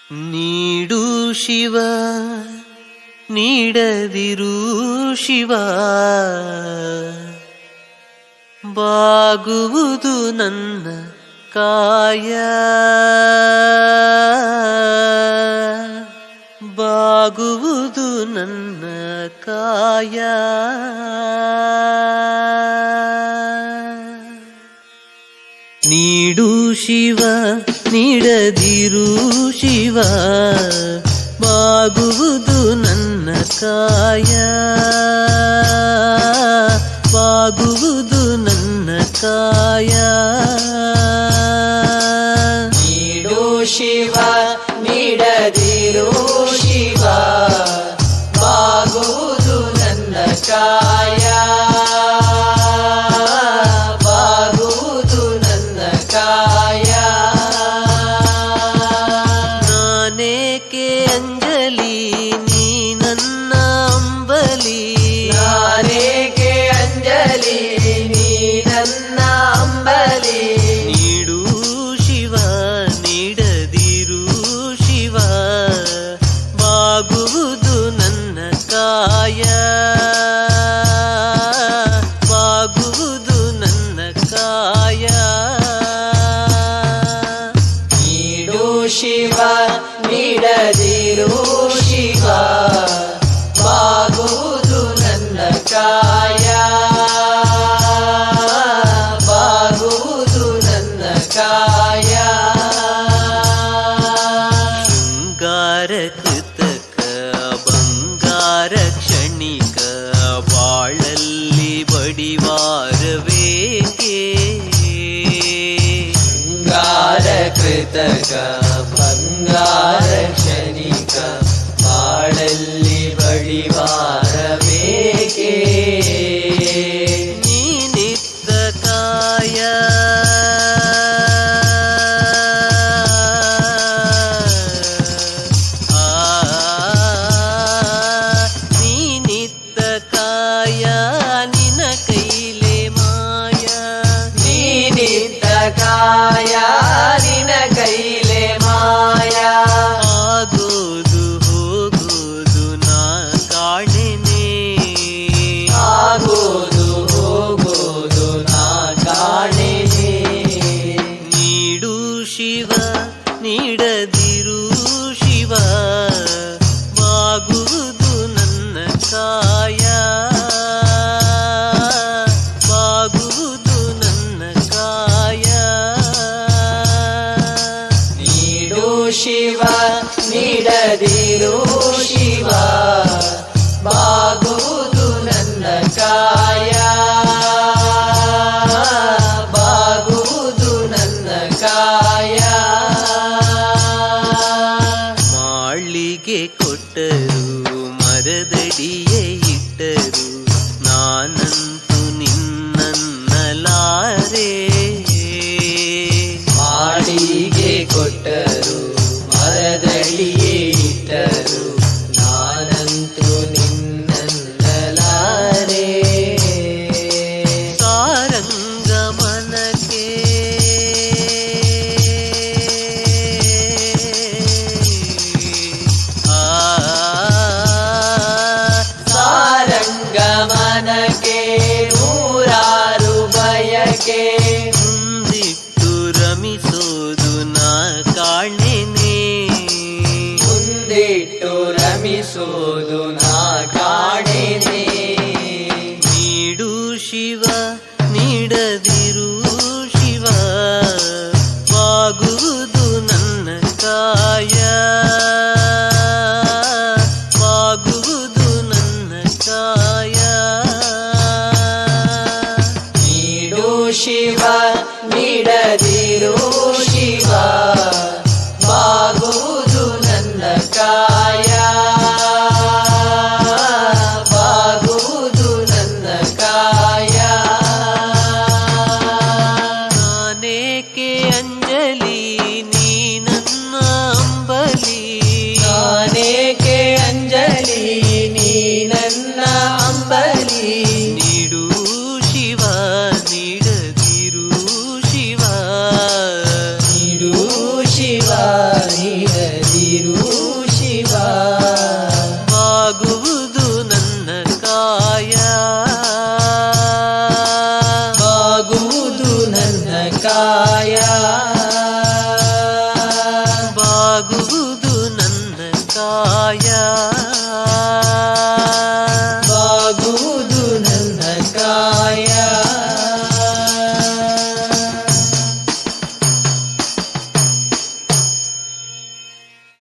ನೀಡು ಶಿವ ನೀಡದಿರು ಶಿವ, ಬಾಗುವುದು ನನ್ನ ಕಾಯ, ಬಾಗುವುದು ನನ್ನ ಕಾಯ. ನೀಡು ಶಿವ ನೀಡದಿರು ಶಿವ, ಬಾಗುವುದು ನನ್ನ ಕಾಯ, ಬಾಗುವುದು ನನ್ನ ಕಾಯ. ನೀಡು ಶಿವ ನೀಡದಿರು ಶಿವ, ಬಾಗುವುದು ನನ್ನ ಕಾಯ, ಬಾಗುವುದು ನನ್ನ ಕಾಯ. ನಾನೇಕೆ ಅಂಜಲಿ ನೀ ನನ್ನ ಅಂಬಲಿ, ನಾನೇಕೆ ಅಂಜಲಿ ನೀ ನನ್ನ ಅಂಬಲಿ. ನೀಡು ಶಿವ ನೀಡದಿರು ಶಿವ, ಬಾಗುವುದು ನನ್ನ ಕಾಯ, ಬಾಗುವುದು ನನ್ನ ಕಾಯ. ನೀಡು ಶಿವ ನೀಡದಿರು ಶಿವ, ಬಾಗುವುದು ನನ್ನ ಕಾಯ, ಬಾಗುವುದು ನನ್ನ ಕಾಯ. ಶೃಂಗಾರ ಕೃತಕ ಬಂಗಾರ ಕ್ಷಣಿಕ, ಬಾಳಲ್ಲಿ ಬಡಿವಾರವೇಕೆ. ಶೃಂಗಾರ ಕೃತಕ ಬಂಗಾರ ಕ್ಷಣಿಕ, ಬಾಳಲ್ಲಿ ಬಡಿವಾರಬೇಕೆ. ನೀನಿದ್ದ ಕಾಯ, ನೀನಿದ್ದ ಕಾಯ ನಿನ ಕೈಲೆ ಮಾಯ, ನೀನಿದ್ದ ಕಾಯ ನಿನ ಕೈಲೆ ಮಾಯ. ಆಗೋದು ಹೋಗೋದು ನಾ ಕಾಣೆನೆ, ಆಗೋದು ಹೋಗೋದು ನಾ ಕಾಣೆನೆ. ನೀಡು ಶಿವ ನೀಡದಿರು ಶಿವ, ಬಾಗುವುದು ನನ್ನ ಕಾಯ, ಬಾಗುವುದು ನನ್ನ ಕಾಯ. ನೀಡು ಶಿವ ನೀಡದಿರು ಶಿವ, ಬಾಗುವುದು ನನ್ನ ಕಾಯ, ಬಾಗುವುದು ನನ್ನ ಕಾಯ. ಮಾಳಿಗೆ ಕೊಟ್ಟರು ಮರದಡಿಯೇ ಇಟ್ಟರು, ನಾನಂತೂ ನಿನ್ನನ್ನಲಾರೆ. ಮಾಳಿಗೆ ಕೊಟ್ಟರು ಮರದಡಿಯೇ ಇಟ್ಟರು, ನಾನಂತೂ ನಿನ್ನನ್ನಲಾರೆ. ಸಾರಂಗ ಮನಕ್ಕೆ ಸಾರಂಗ ಮನಕ್ಕೆ ನೂರಾರು ಬಯಕೆ, ಮುಂದಿಟ್ಟು ರಮಿಸೋದು ನಾ ಕಾಣೆನೆ, ಮುಂದಿಟ್ಟು ರಮಿಸೋದು ನಾ ಕಾಣೆನೆ. ನೀಡು ಶಿವ ನೀಡದಿರು ಶಿವ, ಬಾಗುವುದು ನನ್ನ ಕಾಯ, ಬಾಗುವುದು ನನ್ನ ಕಾಯ. ನೀಡು ಶಿವ ನೀಡದಿರು ಶಿವ, ಬಾಗುವುದು ನನ್ನ ಕಾಯ, ಬಾಗುವುದು ನನ್ನ ಕಾಯ. ನಾನೇಕೆ ಅಂಜಲಿ ನೀ ನನ್ನ ಅಂಬಲಿ, ನಾನೇಕೆ ಅಂಜಲಿ ನೀ ನನ್ನ ಅಂಬಲಿ. ನೀಡು ಶಿವ ನೀಡದಿರು ಶಿವ, ನೀಡು ಶಿವ ನೀಡದಿರು ನೀಡದಿರು ಶಿವ ಬಾಗುವುದು ನನ್ನ ಕಾಯ ಬಾಗುವುದು ನನ್ನ ಕಾಯ ಬಾಗುವುದು ನನ್ನ ಕಾಯ ಬಾಗುವುದು ನನ್ನ ಕಾಯ